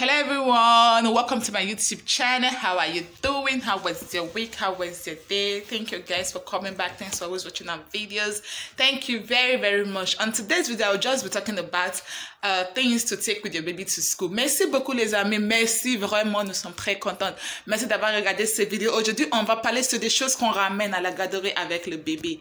Hello everyone, welcome to my YouTube channel. How are you doing? How was your week? How was your day? Thank you guys for coming back. Thanks for always watching our videos. Thank you very much. On today's video, I'll just be talking about things to take with your baby to school. Merci beaucoup les amis, merci vraiment, nous sommes très contents. Merci d'avoir regardé cette vidéo. Aujourd'hui, on va parler sur des choses qu'on ramène à la garderie avec le bébé.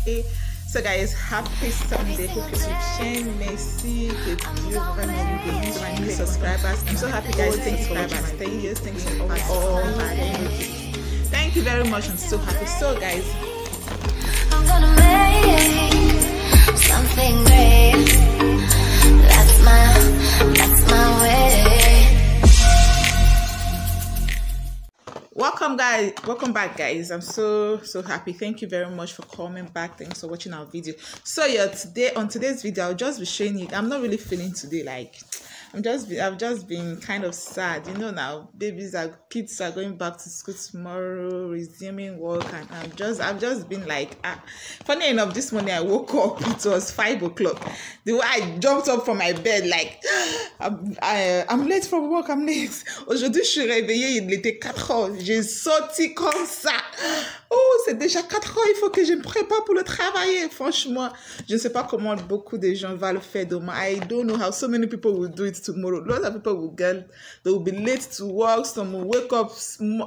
Et so guys, happy Sunday, hope you're watching. Merci que Dieu vraiment vous bénisse, my new subscribers. I'm so happy guys, thanks for watching my videos, thanks for all. Thank you very much, I'm so happy. So guys, I'm gonna make something great. That's my way. Welcome back guys. I'm so happy. Thank you very much for coming back. Thanks for watching our video. So yeah, on today's video I'll just be showing you. I'm not really feeling today, like I've just been kind of sad, you know. Now kids are going back to school tomorrow, resuming work, and I've just been like, funny enough, this morning I woke up, it was 5 o'clock. The way I jumped up from my bed, like I'm late from work, I'm late. Aujourd'hui je suis réveillée, il était 4 heures, j'ai sauté comme ça. Oh, c'est déjà 4 heures, il faut que je me prépare pour le travail. Franchement, je ne sais pas comment beaucoup de gens vont le faire demain. I don't know how so many people will do it tomorrow. Lots of people they will be late to work. Some will wake up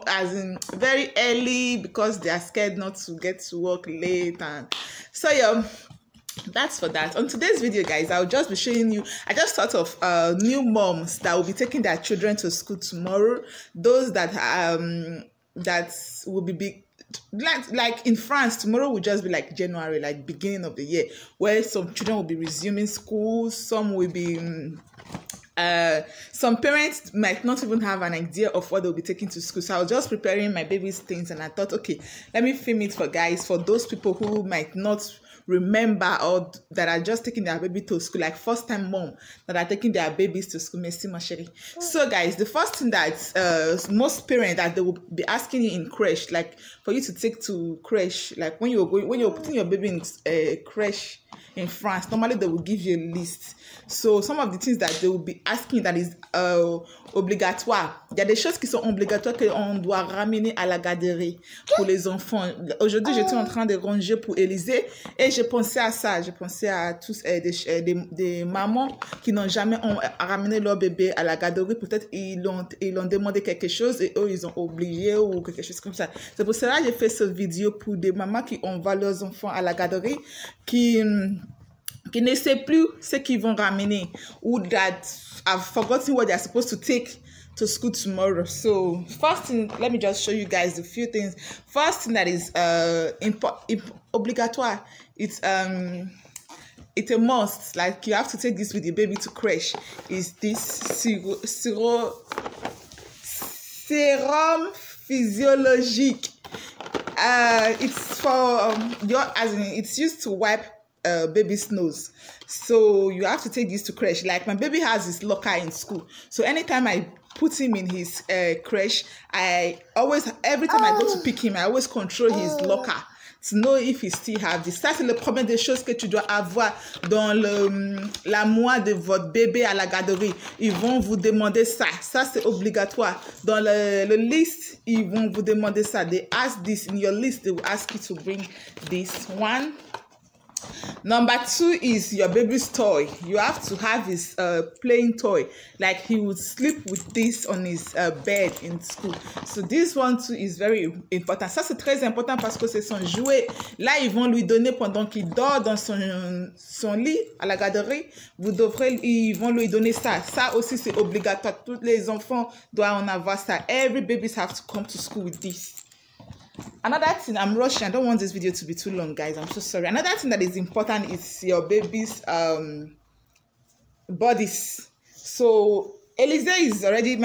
as in very early because they are scared not to get to work late. And so yeah, that's for that. On today's video guys, I'll just be showing you, I just thought of new moms that will be taking their children to school tomorrow. Those that will be big. Like in France, tomorrow will just be like January, like beginning of the year, where some children will be resuming school. Some will be some parents might not even have an idea of what they'll be taking to school. So I was just preparing my baby's things, and I thought, okay, let me film it for guys, for those people who might not remember or that are just taking their baby to school, like first time mom that are taking their babies to school. Merci ma chérie. So guys, the first thing that most parents that they will be asking you in creche, like for you to take to creche, like when you're putting your baby in creche in France, normally they will give you a list. So some of the things that they will be asking that is obligatoire. Il y a des choses qui sont obligatoires qu'on doit ramener à la garderie pour les enfants. Aujourd'hui, j'étais en train de ranger pour Élysée et j'ai pensé à ça. J'ai pensé à tous des mamans qui n'ont jamais ramené leur bébé à la garderie. Peut-être ils ont demandé quelque chose et eux, ils ont oublié ou quelque chose comme ça. C'est pour cela que j'ai fait cette vidéo pour des mamans qui envoient leurs enfants à la garderie, qui ne sait plus ce qu'ils vont ramener, or that I've forgotten what they're supposed to take to school tomorrow. So first thing, let me just show you guys a few things. First thing that is obligatoire, it's a must, like you have to take this with your baby to creche, is this sérum physiologique. It's for it's used to wipe baby's nose. So you have to take this to creche. Like my baby has his locker in school, so anytime I put him in his creche, every time I go to pick him, I always control his locker to know if he still have this. Ça, c'est le premier des choses que tu dois avoir dans la mois de votre bébé à la garderie. Ils vont vous demander ça. Ça, c'est obligatoire. Dans le list, ils vont vous demander ça. They ask this in your list. They will ask you to bring this one. Number 2 is your baby's toy. You have to have his playing toy. Like he would sleep with this on his bed in school. So this one too is very important. Ça c'est très important parce que c'est son jouet. Là ils vont lui donner pendant qu'il dort dans son lit à la garderie. Ils vont lui donner ça. Ça aussi c'est obligatoire. Tous les enfants doivent en avoir ça. Every babies have to come to school with this. Another thing, I'm rushing, I don't want this video to be too long guys, I'm so sorry. Another thing that is important is your baby's bodies. So my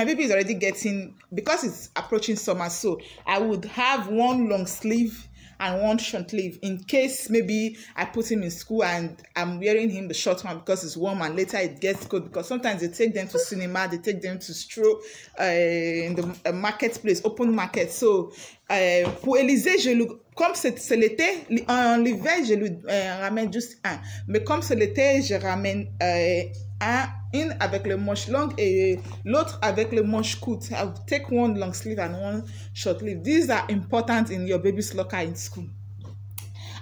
baby is already getting, because it's approaching summer, so I would have one long sleeve and one short sleeve in case maybe I put him in school and I'm wearing him the short one because it's warm and later it gets cold, because sometimes they take them to cinema, they take them to stroll in the marketplace, open market. So pour Élysée, comme c'est l'été, en l'hiver je lui ramène juste un, mais comme c'est l'été je ramène un une avec le manche long et l'autre avec le manche court. I'll take one long sleeve and one short sleeve. These are important in your baby's locker in school.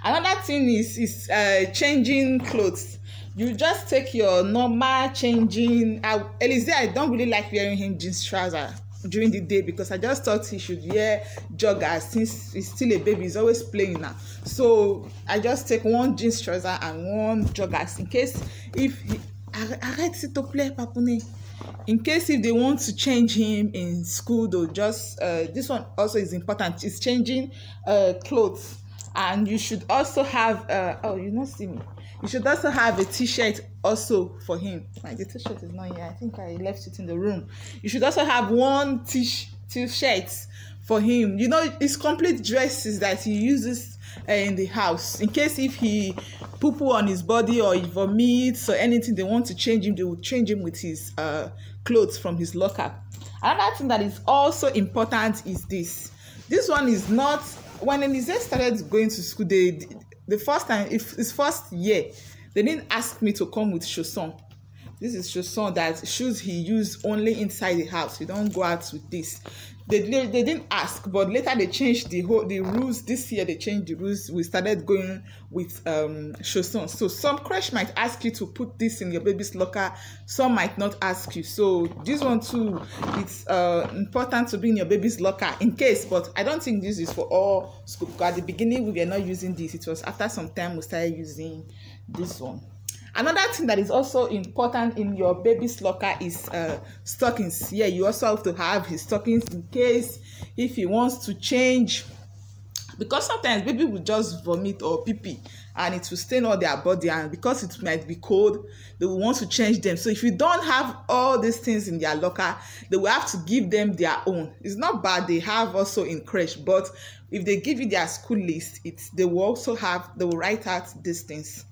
Another thing is changing clothes. You just take your normal changing. Elise, I don't really like wearing him jeans trousers during the day because I just thought he should wear joggers since he's still a baby. He's always playing now. So I just take one jeans trouser and one joggers in case if he, arrête s'il te plaît, Papounet. In case if they want to change him in school, they'll just this one also is important. It's changing clothes. And you should also have oh, you not see me. You should also have a t-shirt also for him. My t-shirt is not here. I think I left it in the room. You should also have one t-shirt for him. You know, it's complete dresses that he uses in the house. In case if he poo-poo on his body or he vomits or anything, they want to change him, they will change him with his clothes from his locker. Another thing that is also important is this. This one is not. When Elise started going to school, the first time, if his first year, they didn't ask me to come with chaussons. This is chaussons, that shoes he used only inside the house. You don't go out with this. They didn't ask, but later they changed the rules. This year they changed the rules. We started going with chaussons. So some crèche might ask you to put this in your baby's locker. Some might not ask you. So this one too, it's important to be in your baby's locker in case. But I don't think this is for all school. Because at the beginning we were not using this. It was after some time we started using this one. Another thing that is also important in your baby's locker is stockings. Yeah, you also have to have his stockings in case if he wants to change, because sometimes baby will just vomit or pee and it will stain all their body, and because it might be cold, they will want to change them. So if you don't have all these things in their locker, they will have to give them their own. It's not bad, they have also in crèche, but if they give you their school list, they will write out these things.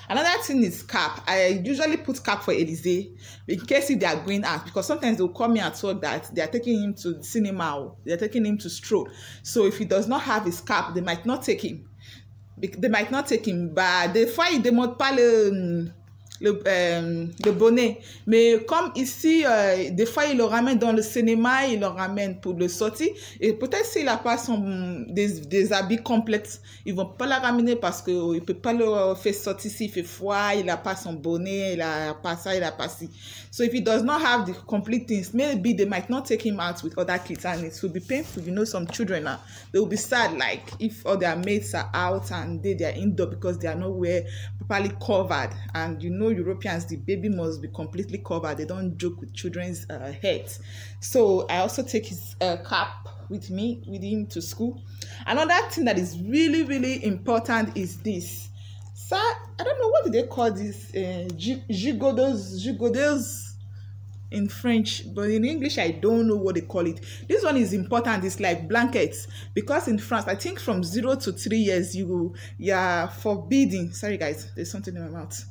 Another thing is cap. I usually put cap for Elise in case if they are going out, because sometimes they'll call me at work that they are taking him to the cinema or they are taking him to stroll. So if he does not have his cap, they might not take him. But des fois ils demandent pas le bonnet, mais comme ici des fois il le ramène dans le cinéma, il le ramène pour le sortir, et peut-être s'il n'a pas des habits complets, ils vont pas la ramener parce que il peut pas le faire sortir s'il fait froid, il a pas son bonnet, il a pas ça, il a pas ci. So if he does not have the complete things, maybe they might not take him out with other kids, and it will be painful. You know, some children now, they will be sad, like if all their mates are out and they are indoor because they are nowhere properly covered. And you know, Europeans, the baby must be completely covered. They don't joke with children's heads. So I also take his cap with him to school. Another thing that is really, really important is this. So I don't know, what do they call this? Gigodos in French, but in English I don't know what they call it. This one is important. It's like blankets, because in France, I think from 0 to 3 years you are forbidden. Sorry guys, there's something in my mouth.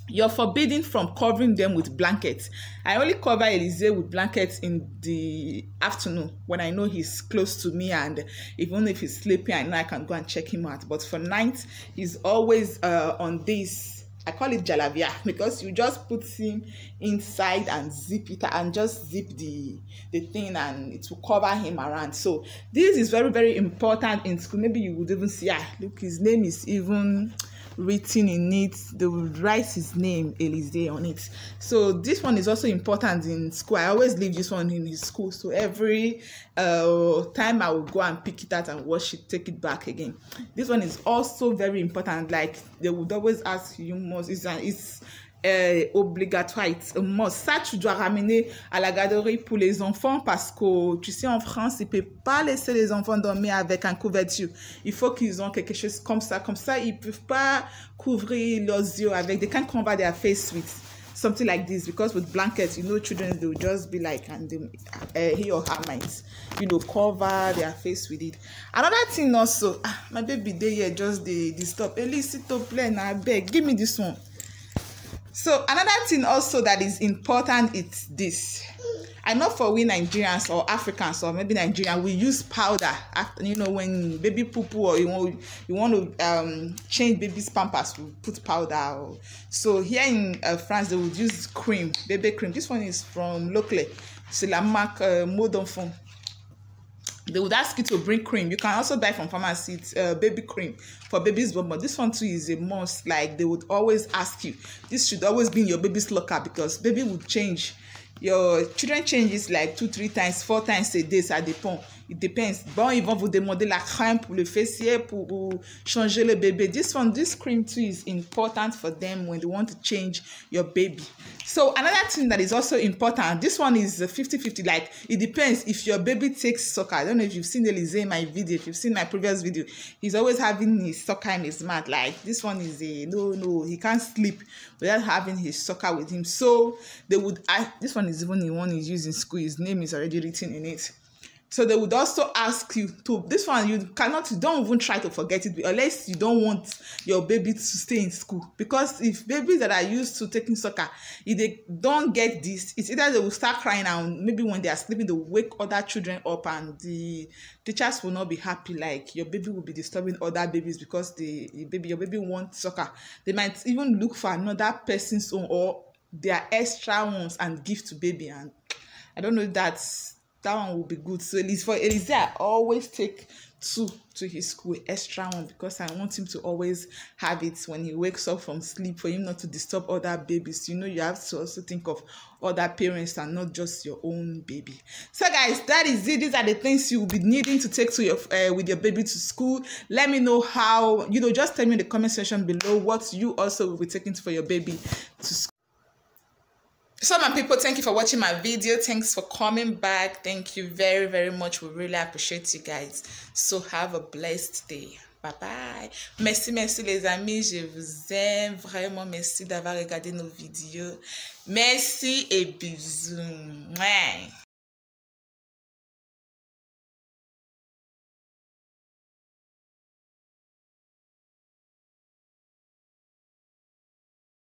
You're forbidden from covering them with blankets. I only cover Elise with blankets in the afternoon when I know he's close to me, and even if he's sleeping, I know I can go and check him out. But for night, he's always on this. I call it jalavia, because you just put him inside and zip it, and just zip the thing, and it will cover him around. So this is very, very important in school. Maybe you would even see, look, his name is even written in it. They will write his name, Elise, on it. So this one is also important in school. I always leave this one in his school, so every time I will go and pick it out and wash it, take it back again. This one is also very important. Like they would always ask you, it's obligatoire, it's a must. Ça, tu dois ramener à la garderie pour les enfants, parce que tu sais, en France, ils ne peuvent pas laisser les enfants dormir avec un couverture. Il faut qu'ils ont quelque chose comme ça. Comme ça, ils ne peuvent pas couvrir leurs yeux avec. They can't cover their face with something like this, because with blankets, you know, children, they will just be like, and he or her might, you know, cover their face with it. Another thing also, my baby dey here just dey disturb. Elise, s'il te plaît, na beg, give me this one. So another thing also that is important is this. I know for we Nigerians or Africans or maybe Nigerian, we use powder after, you know, when baby poo poo or you want to change baby's pampers, we put powder. So here in France, they would use cream, baby cream. This one is from Locally. C'est la marque Mot d'Enfant. They would ask you to bring cream. You can also buy from pharmacy baby cream for baby's bum, but this one too is a must. Like they would always ask you. This should always be in your baby's locker because baby would change. Your children changes like 2, 3 times, 4 times a day, ça dépend. It depends. Bon, ils vont vous demander la crème pour le fessier, pour changer le bébé. This cream too is important for them when they want to change your baby. So another thing that is also important, this one is 50-50. Like it depends if your baby takes soccer. I don't know if you've seen Elise in my video, if you've seen my previous video. He's always having his soccer in his mouth. Like this one is a no, he can't sleep without having his soccer with him. So they would this one is even the one he's using in school. His name is already written in it. So they would also ask you to, this one you don't even try to forget it unless you don't want your baby to stay in school. Because if babies that are used to taking soccer, if they don't get this, it's either they will start crying and maybe when they are sleeping, they will wake other children up and the teachers will not be happy. Like your baby will be disturbing other babies because your baby wants soccer. They might even look for another person's own or their extra ones and give to baby. And I don't know if that one will be good. So at least for Elise, I always take 2 to his school, extra one, because I want him to always have it when he wakes up from sleep, for him not to disturb other babies. You know, you have to also think of other parents and not just your own baby. So guys, that is it. These are the things you will be needing to take to your with your baby to school. Let me know how, you know, just tell me in the comment section below what you also will be taking for your baby to school. So my people, thank you for watching my video. Thanks for coming back. Thank you very, very much. We really appreciate you guys. So have a blessed day. Bye bye. Merci les amis. Je vous aime. Vraiment merci d'avoir regardé nos vidéos. Merci et bisous. Ouais.